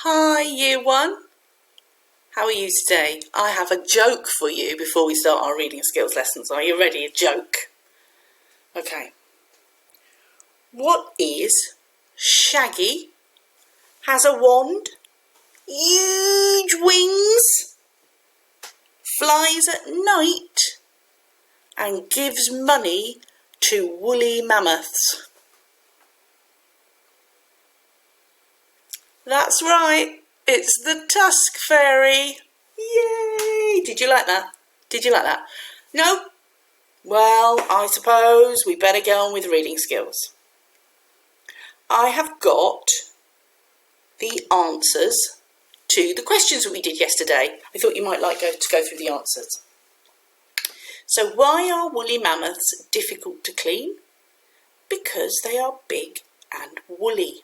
Hi, Year 1. How are you today? I have a joke for you before we start our reading skills lessons. Are you ready? A joke? Okay. What is shaggy, has a wand, huge wings, flies at night, and gives money to woolly mammoths? That's right. It's the Tusk Fairy. Yay! Did you like that? Did you like that? No? Well, I suppose we better get on with reading skills. I have got the answers to the questions that we did yesterday. I thought you might like to go through the answers. So why are woolly mammoths difficult to clean? Because they are big and woolly.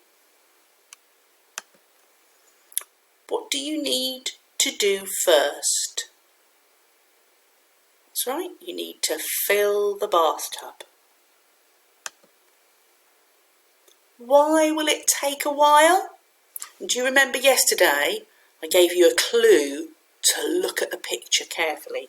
What do you need to do first? That's right, you need to fill the bathtub. Why will it take a while? Do you remember yesterday I gave you a clue to look at the picture carefully?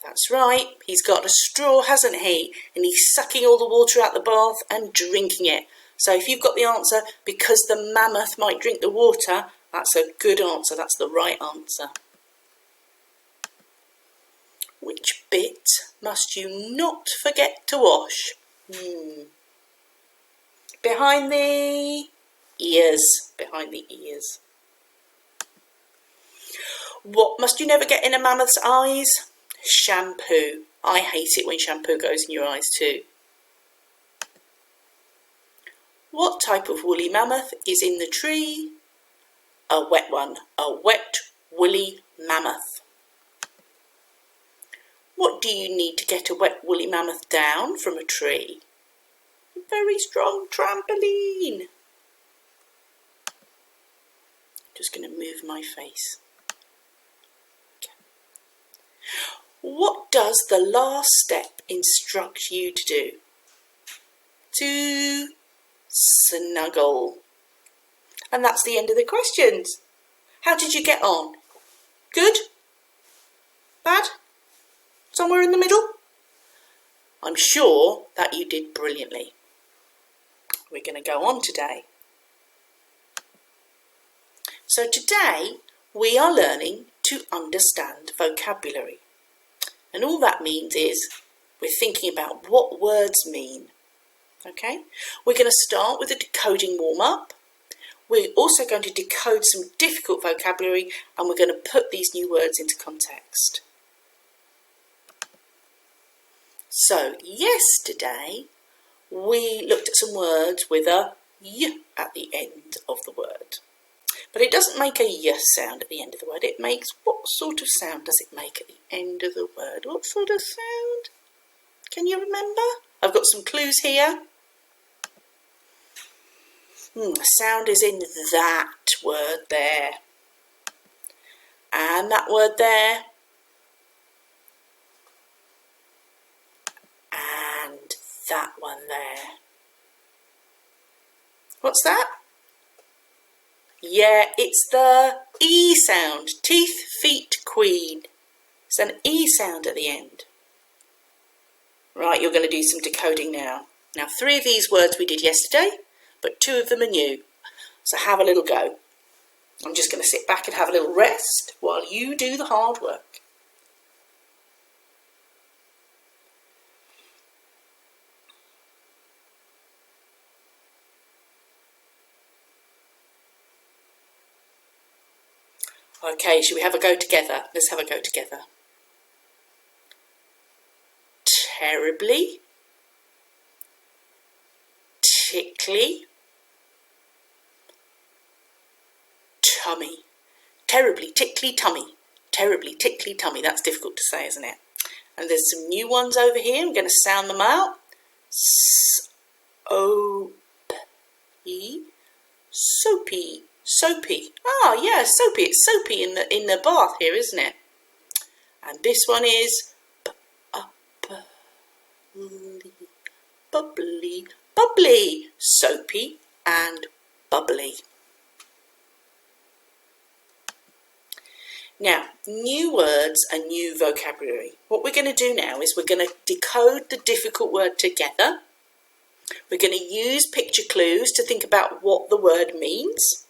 That's right, he's got a straw, hasn't he? And he's sucking all the water out the bath and drinking it. So if you've got the answer, because the mammoth might drink the water, that's a good answer, that's the right answer. Which bit must you not forget to wash? Behind the ears. Behind the ears. What must you never get in a mammoth's eyes? Shampoo. I hate it when shampoo goes in your eyes too. What type of woolly mammoth is in the tree? A wet one. A wet woolly mammoth. What do you need to get a wet woolly mammoth down from a tree? A very strong trampoline. Just going to move my face. Okay. What does the last step instruct you to do? To snuggle. And that's the end of the questions. How did you get on? Good? Bad? Somewhere in the middle? I'm sure that you did brilliantly. We're going to go on today. So today we are learning to understand vocabulary. And all that means is we're thinking about what words mean. Okay? We're going to start with a decoding warm-up. We're also going to decode some difficult vocabulary and we're going to put these new words into context. So yesterday we looked at some words with a y at the end of the word. But it doesn't make a y sound at the end of the word. It makes, what sort of sound does it make at the end of the word? What sort of sound? Can you remember? I've got some clues here. The sound is in that word there. And that word there. And that one there. What's that? Yeah, it's the E sound. Teeth, feet, queen. It's an E sound at the end. Right, you're going to do some decoding now. Now, 3 of these words we did yesterday, but 2 of them are new. So have a little go. I'm just going to sit back and have a little rest while you do the hard work. Okay, should we have a go together? Let's have a go together. Terribly, tickly, tummy. Terribly, tickly, tummy. Terribly, tickly, tummy. That's difficult to say, isn't it? And there's some new ones over here. I'm going to sound them out. S-O-P, soapy. Soapy. Ah, yeah, soapy. It's soapy in the bath here, isn't it? And this one is bubbly, bubbly, soapy and bubbly. Now, new words and new vocabulary. What we're going to do now is we're going to decode the difficult word together. We're going to use picture clues to think about what the word means.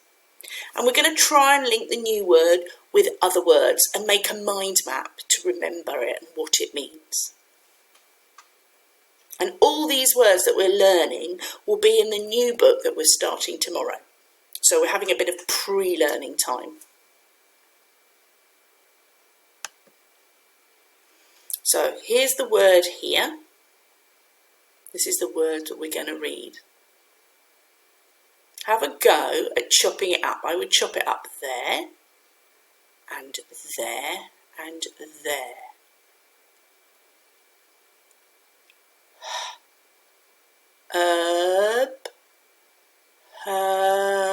And we're going to try and link the new word with other words and make a mind map to remember it and what it means. And all these words that we're learning will be in the new book that we're starting tomorrow. So we're having a bit of pre-learning time. So here's the word here. This is the word that we're going to read. Have a go at chopping it up. I would chop it up there, and there, and there. Herbivore.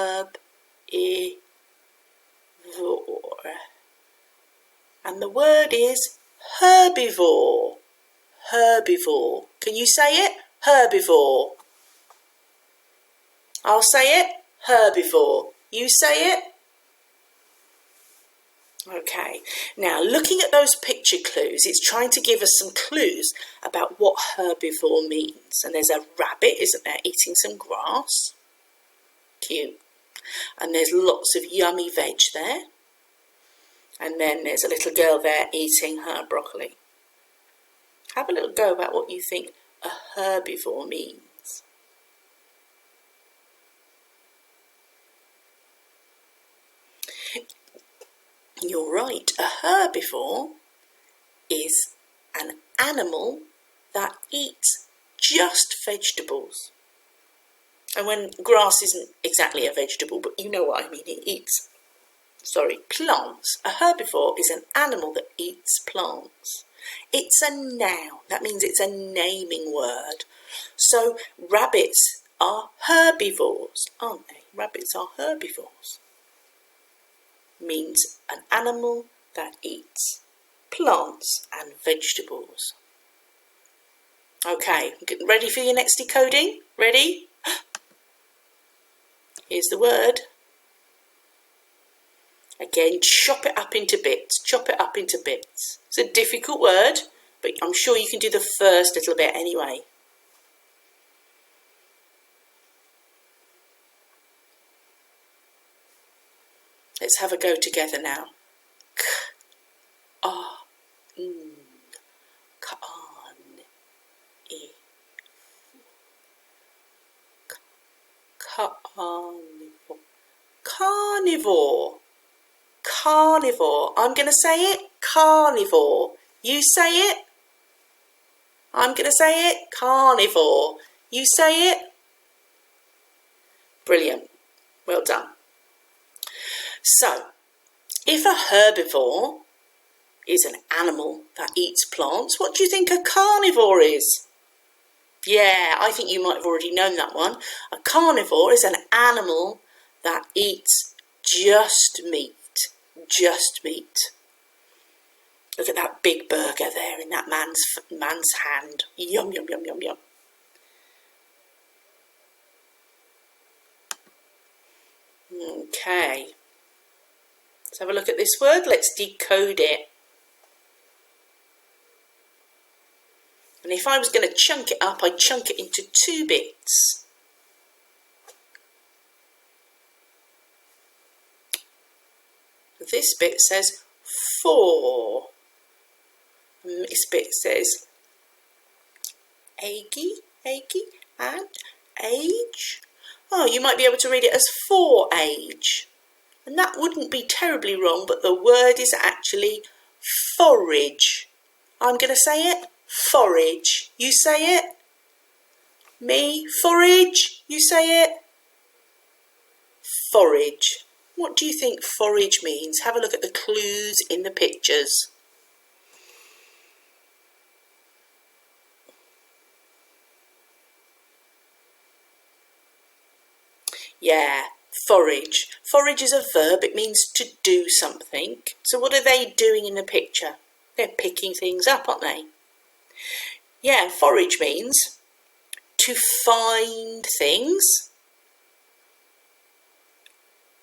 And the word is herbivore. Herbivore. Can you say it? Herbivore. I'll say it. Herbivore. You say it. Okay. Now, looking at those picture clues, it's trying to give us some clues about what herbivore means. And there's a rabbit, isn't there, eating some grass. Cute. And there's lots of yummy veg there. And then there's a little girl there eating her broccoli. Have a little go about what you think a herbivore means. You're right, a herbivore is an animal that eats just vegetables. And when grass isn't exactly a vegetable, but you know what I mean, it eats, plants. A herbivore is an animal that eats plants. It's a noun. That means it's a naming word. So rabbits are herbivores, aren't they? Rabbits are herbivores. Means an animal that eats plants and vegetables. Okay, getting ready for your next decoding? Ready? Here's the word. Again, chop it up into bits. Chop it up into bits. It's a difficult word, but I'm sure you can do the first little bit anyway. Let's have a go together now. Carnivore. Carnivore. I'm going to say it. Carnivore. You say it. I'm going to say it. Carnivore. You say it. Brilliant. Well done. So, if a herbivore is an animal that eats plants, what do you think a carnivore is? Yeah, I think you might have already known that one. A carnivore is an animal that eats just meat. Just meat. Look at that big burger there in that man's hand. Yum, yum, yum, yum, yum. Okay. Let's have a look at this word. Let's decode it. And if I was going to chunk it up, I'd chunk it into 2 bits. This bit says 4. And this bit says achy, and age. Oh, you might be able to read it as 4-age. And that wouldn't be terribly wrong, but the word is actually forage. I'm going to say it. Forage. You say it. Me. Forage. You say it. Forage. What do you think forage means? Have a look at the clues in the pictures. Yeah, forage. Forage is a verb. It means to do something. So what are they doing in the picture? They're picking things up, aren't they? Yeah, forage means to find things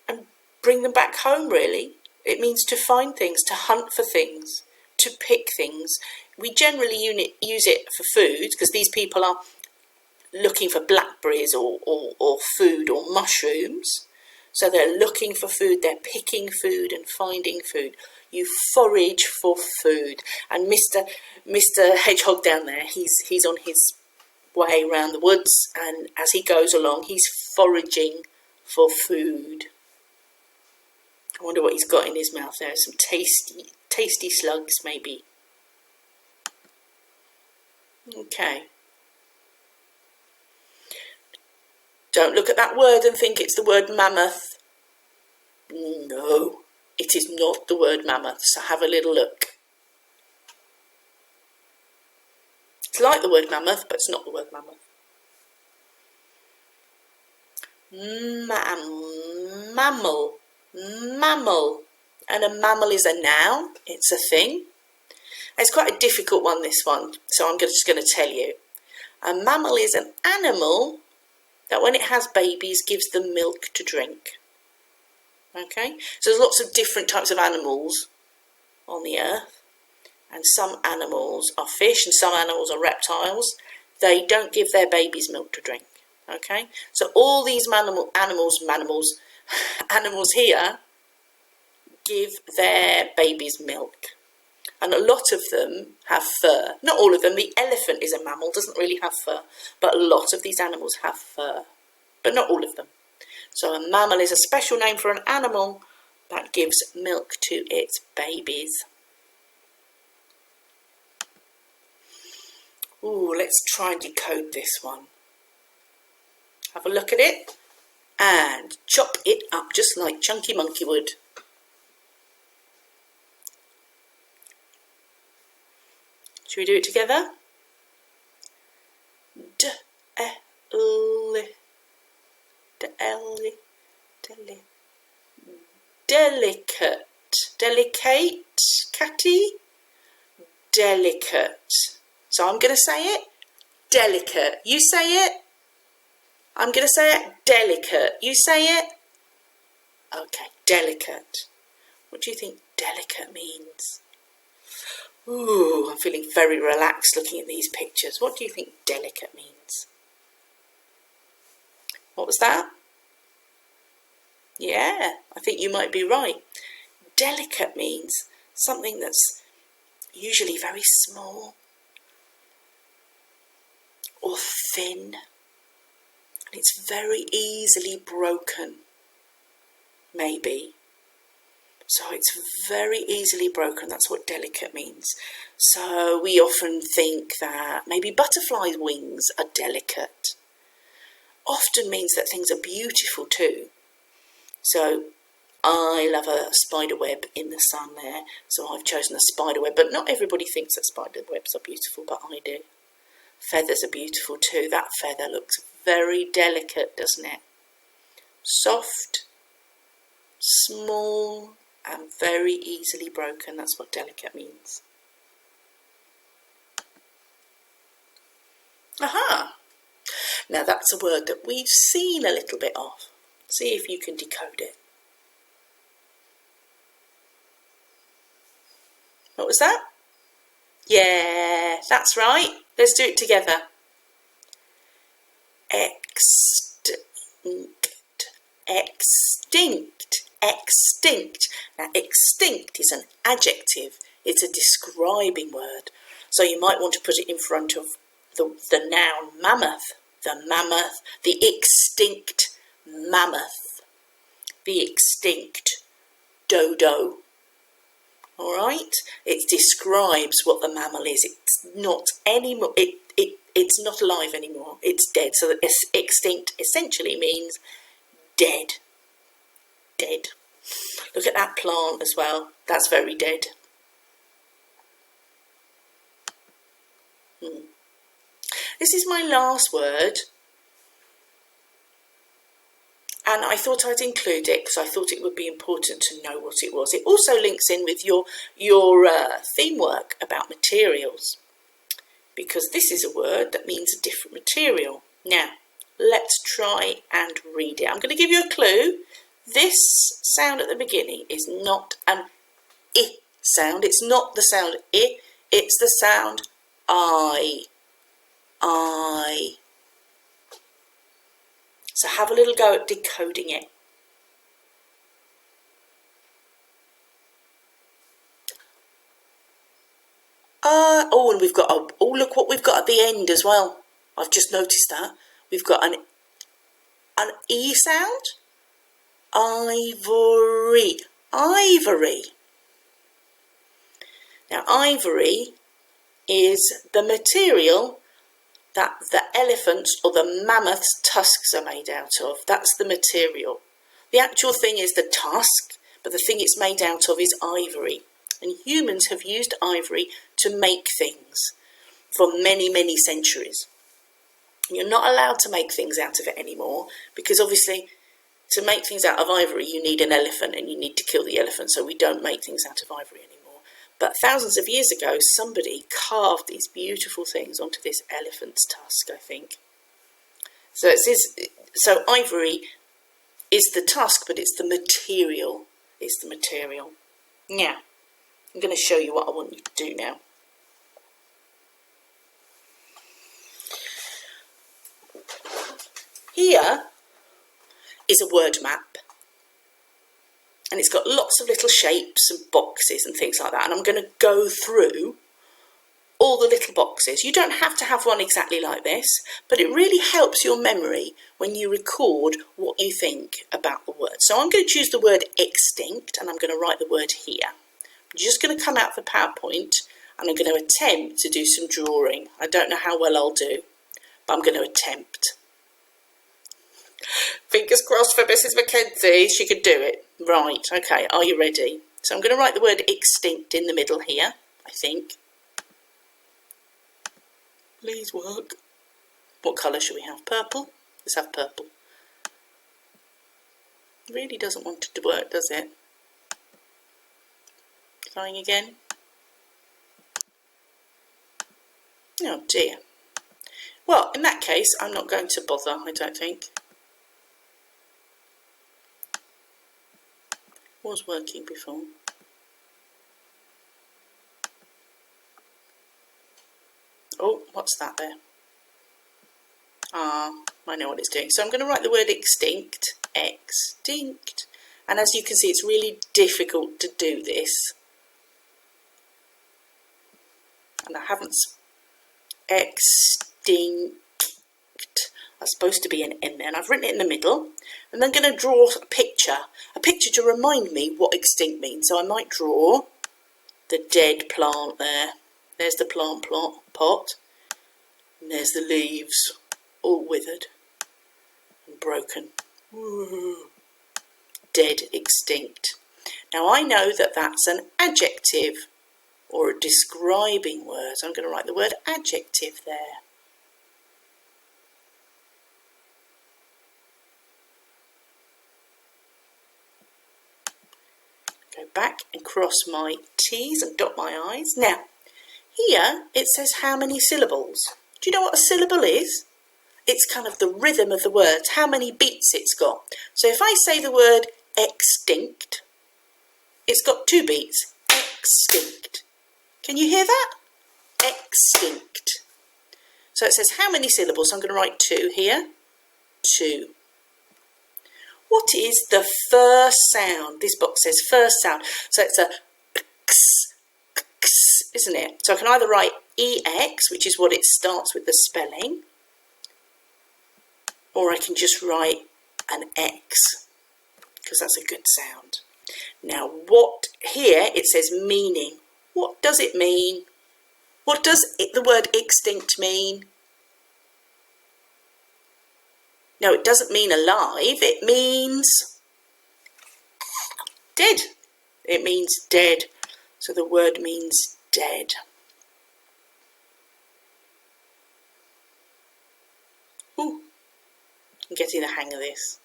and bring them back home, really. It means to find things, to hunt for things, to pick things. We generally use it for food because these people are looking for blackberries or food or mushrooms. So they're looking for food, they're picking food and finding food. You forage for food. And Mr. Hedgehog down there, he's on his way around the woods, and as he goes along, he's foraging for food. I wonder what he's got in his mouth there. Some tasty slugs, maybe. Okay. Don't look at that word and think it's the word mammoth. No, it is not the word mammoth, so have a little look. It's like the word mammoth, but it's not the word mammoth. Mammal. Mammal. And a mammal is a noun. It's a thing. It's quite a difficult one, this one, so I'm just going to tell you. A mammal is an animal that when it has babies gives them milk to drink. Okay? So there's lots of different types of animals on the earth. And some animals are fish and some animals are reptiles. They don't give their babies milk to drink. Okay? So all these animals here give their babies milk. And a lot of them have fur. Not all of them. The elephant is a mammal, doesn't really have fur. But a lot of these animals have fur. But not all of them. So a mammal is a special name for an animal that gives milk to its babies. Ooh, let's try and decode this one. Have a look at it and chop it up just like Chunky Monkey would. Should we do it together? Delicate. Delicate, Catty? Delicate. So I'm going to say it, delicate. You say it. I'm going to say it, delicate. You say it. Okay, delicate. What do you think delicate means? Ooh, I'm feeling very relaxed looking at these pictures. What do you think delicate means? What was that? Yeah, I think you might be right. Delicate means something that's usually very small or thin, and it's very easily broken, maybe. So it's very easily broken, that's what delicate means. So we often think that maybe butterflies' wings are delicate. Often means that things are beautiful too. So I love a spider web in the sun there, so I've chosen a spider web, but not everybody thinks that spider webs are beautiful, but I do. Feathers are beautiful too. That feather looks very delicate, doesn't it? Soft, small, and very easily broken. That's what delicate means. Aha! Now that's a word that we've seen a little bit of. See if you can decode it. What was that? Yeah, that's right. Let's do it together. Extinct. Extinct. Extinct. Now, extinct is an adjective. It's a describing word. So you might want to put it in front of the noun mammoth. The mammoth. The extinct mammoth. The extinct dodo. All right? It describes what the mammal is. It's not anymore. It's not alive anymore. It's dead. So that extinct essentially means dead. Dead. Look at that plant as well. That's very dead. This is my last word. And I thought I'd include it because I thought it would be important to know what it was. It also links in with your theme work about materials, because this is a word that means a different material. Now, let's try and read it. I'm going to give you a clue. This sound at the beginning is not an I sound. It's not the sound I, it's the sound I. So have a little go at decoding it. Oh, and we've got look what we've got at the end as well. I've just noticed that. We've got an E sound. Ivory. Ivory. Now, ivory is the material that the elephant's or the mammoth's tusks are made out of. That's the material. The actual thing is the tusk, but the thing it's made out of is ivory. And humans have used ivory to make things for many, many centuries. You're not allowed to make things out of it anymore because obviously to make things out of ivory you need an elephant and you need to kill the elephant, so we don't make things out of ivory anymore. But thousands of years ago somebody carved these beautiful things onto this elephant's tusk, I think. So ivory is the tusk, but it's the material. It's the material. Now, I'm going to show you what I want you to do now. Here is a word map. And it's got lots of little shapes and boxes and things like that. And I'm going to go through all the little boxes. You don't have to have one exactly like this, but it really helps your memory when you record what you think about the word. So I'm going to choose the word extinct and I'm going to write the word here. I'm just going to come out of the PowerPoint and I'm going to attempt to do some drawing. I don't know how well I'll do, but I'm going to attempt. Fingers crossed for Mrs. Mackenzie, she could do it. Right, okay, are you ready? So I'm going to write the word extinct in the middle here, I think. Please work. What colour should we have? Purple? Let's have purple. Really doesn't want it to work, does it? Trying again. Oh dear. Well, in that case, I'm not going to bother, I don't think. Was working before. Oh, what's that there? I know what it's doing. So I'm going to write the word extinct. Extinct. And as you can see, it's really difficult to do this. And I haven't... Extinct. That's supposed to be an M there. And I've written it in the middle. And then I'm going to draw a picture to remind me what extinct means. So I might draw the dead plant there. There's the plant pot. And there's the leaves, all withered and broken. Ooh. Dead, extinct. Now I know that that's an adjective or a describing word. So I'm going to write the word adjective there. Go back and cross my T's and dot my I's. Now, here it says how many syllables. Do you know what a syllable is? It's kind of the rhythm of the words, how many beats it's got. So if I say the word extinct, it's got 2 beats. Extinct. Can you hear that? Extinct. So it says how many syllables. So I'm going to write 2 here. 2. What is the first sound? This box says first sound. So it's a x, isn't it? So I can either write EX, which is what it starts with the spelling, or I can just write an X, because that's a good sound. Now, what here, it says meaning. What does it mean? What does the word extinct mean? No, it doesn't mean alive, it means dead. It means dead. So the word means dead. Ooh, I'm getting the hang of this.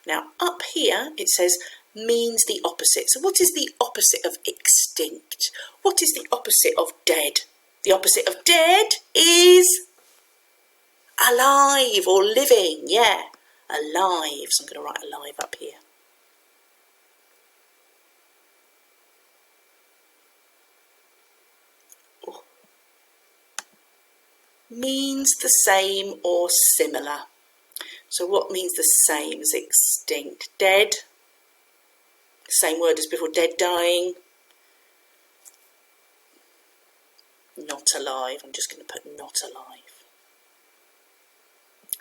Now up here it says means the opposite. So what is the opposite of extinct? What is the opposite of dead? The opposite of dead is alive or living, yeah, alive. So I'm going to write alive up here. means the same or similar. So what means the same as extinct? Dead. Same word as before, dead, dying. Not alive. I'm just going to put not alive.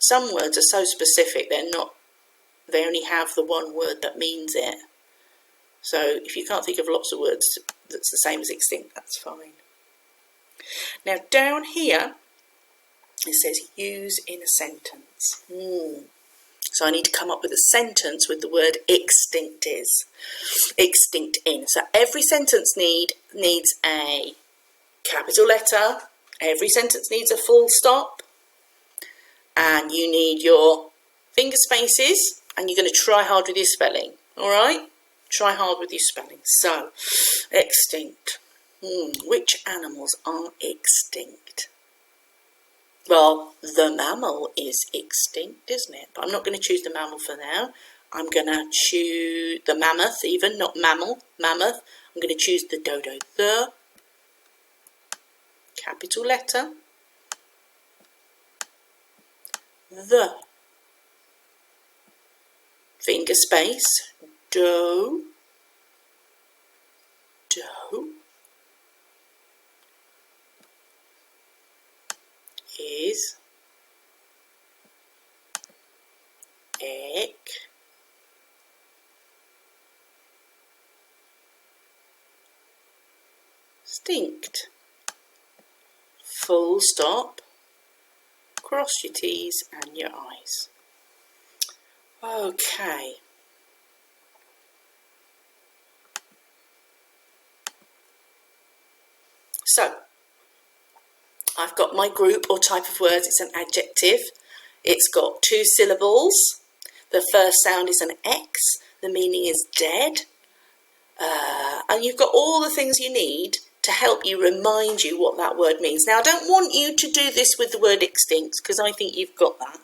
Some words are so specific, they only have the one word that means it. So if you can't think of lots of words that's the same as extinct, that's fine. Now down here, it says use in a sentence. So I need to come up with a sentence with the word extinct in. So every sentence needs a capital letter. Every sentence needs a full stop. And you need your finger spaces. And you're going to try hard with your spelling. All right? Try hard with your spelling. So, extinct. Which animals are extinct? Well, the mammal is extinct, isn't it? But I'm not going to choose the mammal for now. I'm going to choose the mammoth even, not mammal, mammoth. I'm going to choose the dodo. The, capital letter, the, finger space, do, is, extinct. Full stop, cross your T's and your I's. Okay. So, I've got my group or type of words. It's an adjective. It's got 2 syllables. The first sound is an X. The meaning is dead. And you've got all the things you need to help you remind you what that word means. Now, I don't want you to do this with the word extinct because I think you've got that.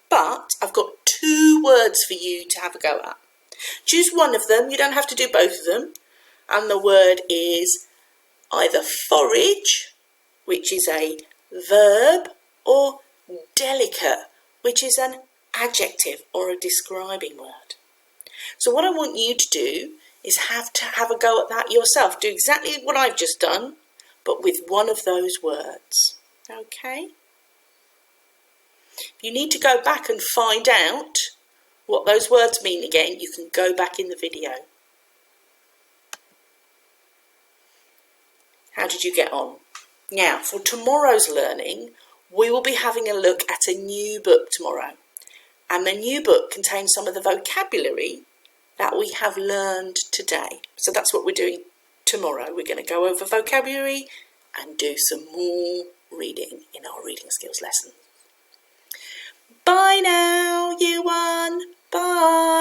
But I've got 2 words for you to have a go at. Choose one of them. You don't have to do both of them. And the word is either forage, which is a verb, or delicate, which is an adjective or a describing word. So what I want you to do is have a go at that yourself. Do exactly what I've just done, but with one of those words. Okay? If you need to go back and find out what those words mean again, you can go back in the video. How did you get on? Now, for tomorrow's learning, we will be having a look at a new book tomorrow. And the new book contains some of the vocabulary that we have learned today. So that's what we're doing tomorrow. We're going to go over vocabulary and do some more reading in our reading skills lesson. Bye now, year 1. Bye.